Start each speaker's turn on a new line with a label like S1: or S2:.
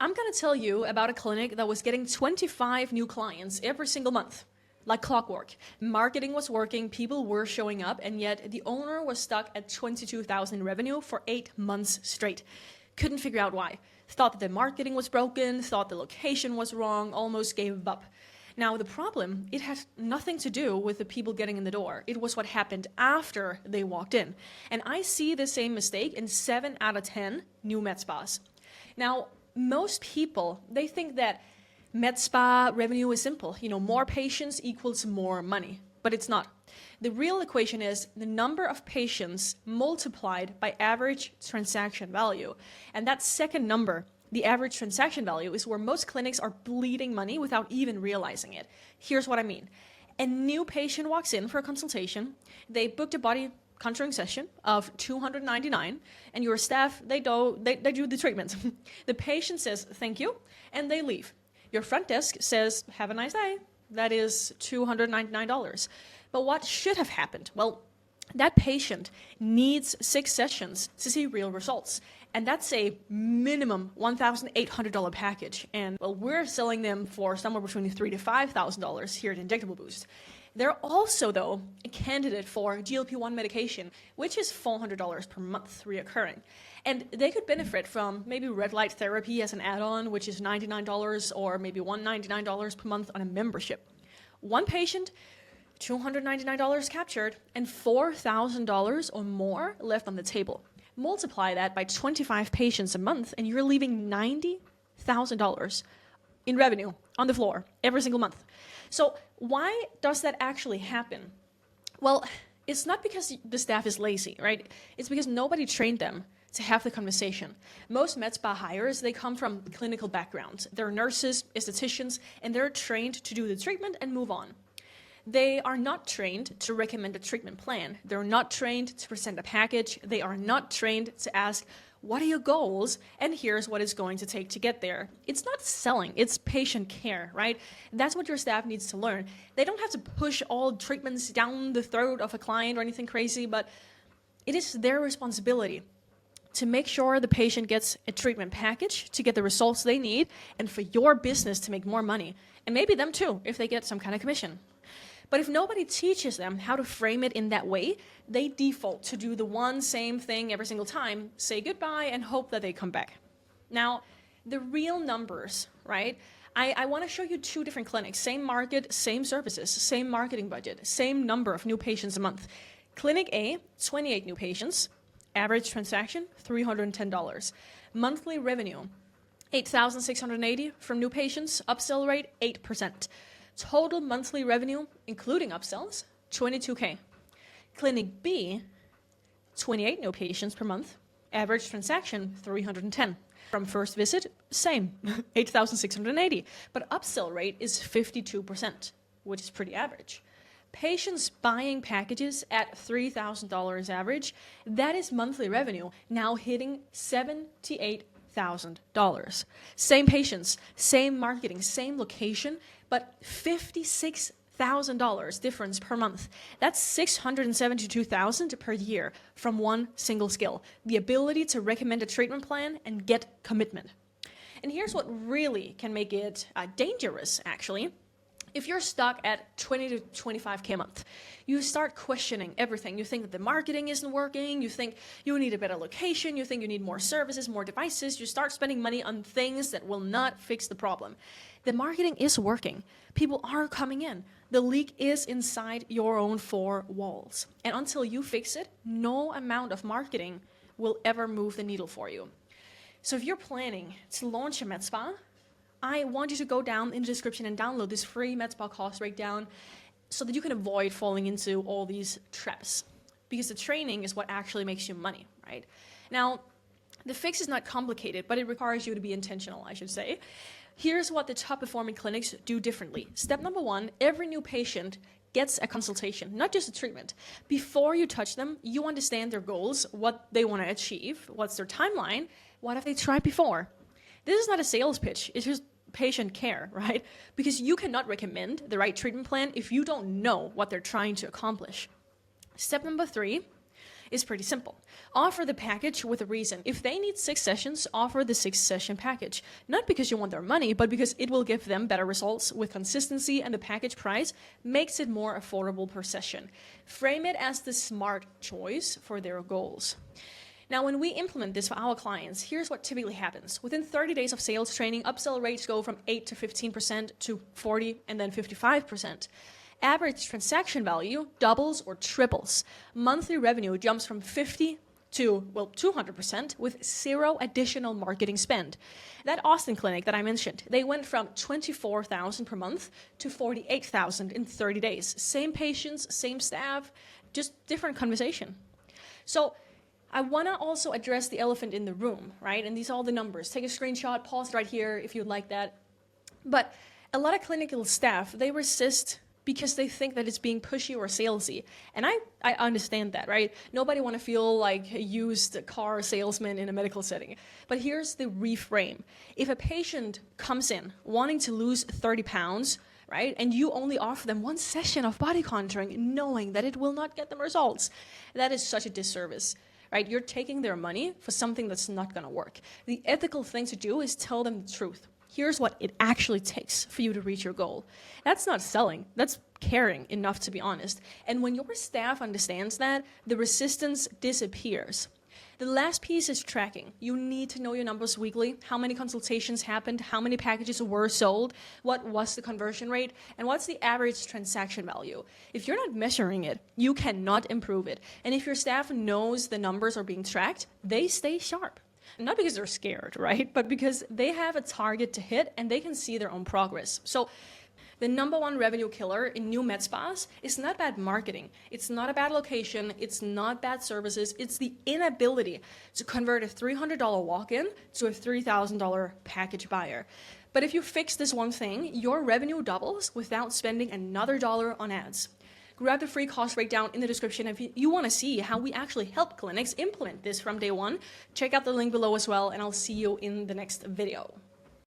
S1: I'm going to tell you about a clinic that was getting 25 new clients every single month, like clockwork. Marketing was working, people were showing up, and yet the owner was stuck at 22,000 in revenue for 8 months straight. Couldn't figure out why. Thought that the marketing was broken, thought the location was wrong, almost gave up. Now, the problem, it had nothing to do with the people getting in the door. It was what happened after they walked in. And I see the same mistake in 7 out of 10 new Medspas. Now, most people, they think that Medspa revenue is simple. More patients equals more money. But it's not. The real equation is the number of patients multiplied by average transaction value. And that second number, the average transaction value, is where most clinics are bleeding money without even realizing it. Here's what I mean. A new patient walks in for a consultation. They booked a body contouring session of $299, and your staff, they do the treatment. The patient says, thank you, and they leave. Your front desk says, have a nice day. That is $299. But what should have happened? Well, that patient needs 6 sessions to see real results. And that's a minimum $1,800 package. And well, we're selling them for somewhere between $3,000 to $5,000 here at Injectable Boost. They're also, though, a candidate for GLP-1 medication, which is $400 per month reoccurring. And they could benefit from maybe red light therapy as an add-on, which is $99, or maybe $199 per month on a membership. One patient, $299 captured, and $4,000 or more left on the table. Multiply that by 25 patients a month, and you're leaving $90,000 in revenue on the floor every single month. So why does that actually happen? Well, it's not because the staff is lazy, right? It's because nobody trained them to have the conversation. Most Medspa hires, they come from clinical backgrounds. They're nurses, estheticians, and they're trained to do the treatment and move on. They are not trained to recommend a treatment plan. They're not trained to present a package. They are not trained to ask, what are your goals? And here's what it's going to take to get there. It's not selling, it's patient care, right? That's what your staff needs to learn. They don't have to push all treatments down the throat of a client or anything crazy, but it is their responsibility to make sure the patient gets a treatment package to get the results they need, and for your business to make more money. And maybe them too, if they get some kind of commission. But if nobody teaches them how to frame it in that way, they default to do the one same thing every single time, say goodbye, and hope that they come back. Now, the real numbers, right? I want to show you 2 different clinics, same market, same services, same marketing budget, same number of new patients a month. Clinic A, 28 new patients, average transaction, $310. Monthly revenue, $8,680 from new patients, upsell rate, 8%. Total monthly revenue, including upsells, $22K. Clinic B, 28 new patients per month, average transaction, $310. From first visit, same, $8,680. But upsell rate is 52%, which is pretty average. Patients buying packages at $3,000 average, that is monthly revenue now hitting $78,000. Same patients, same marketing, same location, but $56,000 difference per month. That's $672,000 per year from one single skill. The ability to recommend a treatment plan and get commitment. And here's what really can make it dangerous, actually. If you're stuck at 20 to 25K a month, you start questioning everything. You think that the marketing isn't working. You think you need a better location. You think you need more services, more devices. You start spending money on things that will not fix the problem. The marketing is working. People are coming in. The leak is inside your own 4 walls. And until you fix it, no amount of marketing will ever move the needle for you. So if you're planning to launch a Medspa, I want you to go down in the description and download this free Medspa cost breakdown so that you can avoid falling into all these traps. Because the training is what actually makes you money, right? Now, the fix is not complicated, but it requires you to be intentional, I should say. Here's what the top performing clinics do differently. Step number 1, every new patient gets a consultation, not just a treatment. Before you touch them, you understand their goals, what they want to achieve, what's their timeline, what have they tried before. This is not a sales pitch, it's just patient care, right? Because you cannot recommend the right treatment plan if you don't know what they're trying to accomplish. Step number 3 is pretty simple. Offer the package with a reason. If they need 6 sessions, offer the 6-session package. Not because you want their money, but because it will give them better results with consistency, and the package price makes it more affordable per session. Frame it as the smart choice for their goals. Now, when we implement this for our clients, here's what typically happens. Within 30 days of sales training, upsell rates go from 8 to 15% to 40 and then 55%. Average transaction value doubles or triples. Monthly revenue jumps from 50 to, 200% with 0 additional marketing spend. That Austin clinic that I mentioned, they went from $24,000 per month to $48,000 in 30 days. Same patients, same staff, just different conversation. So I want to also address the elephant in the room, right? And these are all the numbers. Take a screenshot, pause right here if you'd like that. But a lot of clinical staff, they resist because they think that it's being pushy or salesy. And I understand that, right? Nobody want to feel like a used car salesman in a medical setting. But here's the reframe. If a patient comes in wanting to lose 30 pounds, right, and you only offer them 1 session of body contouring, knowing that it will not get them results, that is such a disservice. Right? You're taking their money for something that's not going to work. The ethical thing to do is tell them the truth. Here's what it actually takes for you to reach your goal. That's not selling. That's caring enough, to be honest. And when your staff understands that, the resistance disappears. The last piece is tracking. You need to know your numbers weekly. How many consultations happened? How many packages were sold? What was the conversion rate? And what's the average transaction value? If you're not measuring it, you cannot improve it. And if your staff knows the numbers are being tracked, they stay sharp. Not because they're scared, right? But because they have a target to hit and they can see their own progress. So the number 1 revenue killer in new Medspas is not bad marketing. It's not a bad location. It's not bad services. It's the inability to convert a $300 walk-in to a $3,000 package buyer. But if you fix this one thing, your revenue doubles without spending another dollar on ads. Grab the free cost breakdown in the description if you want to see how we actually help clinics implement this from day one. Check out the link below as well, and I'll see you in the next video.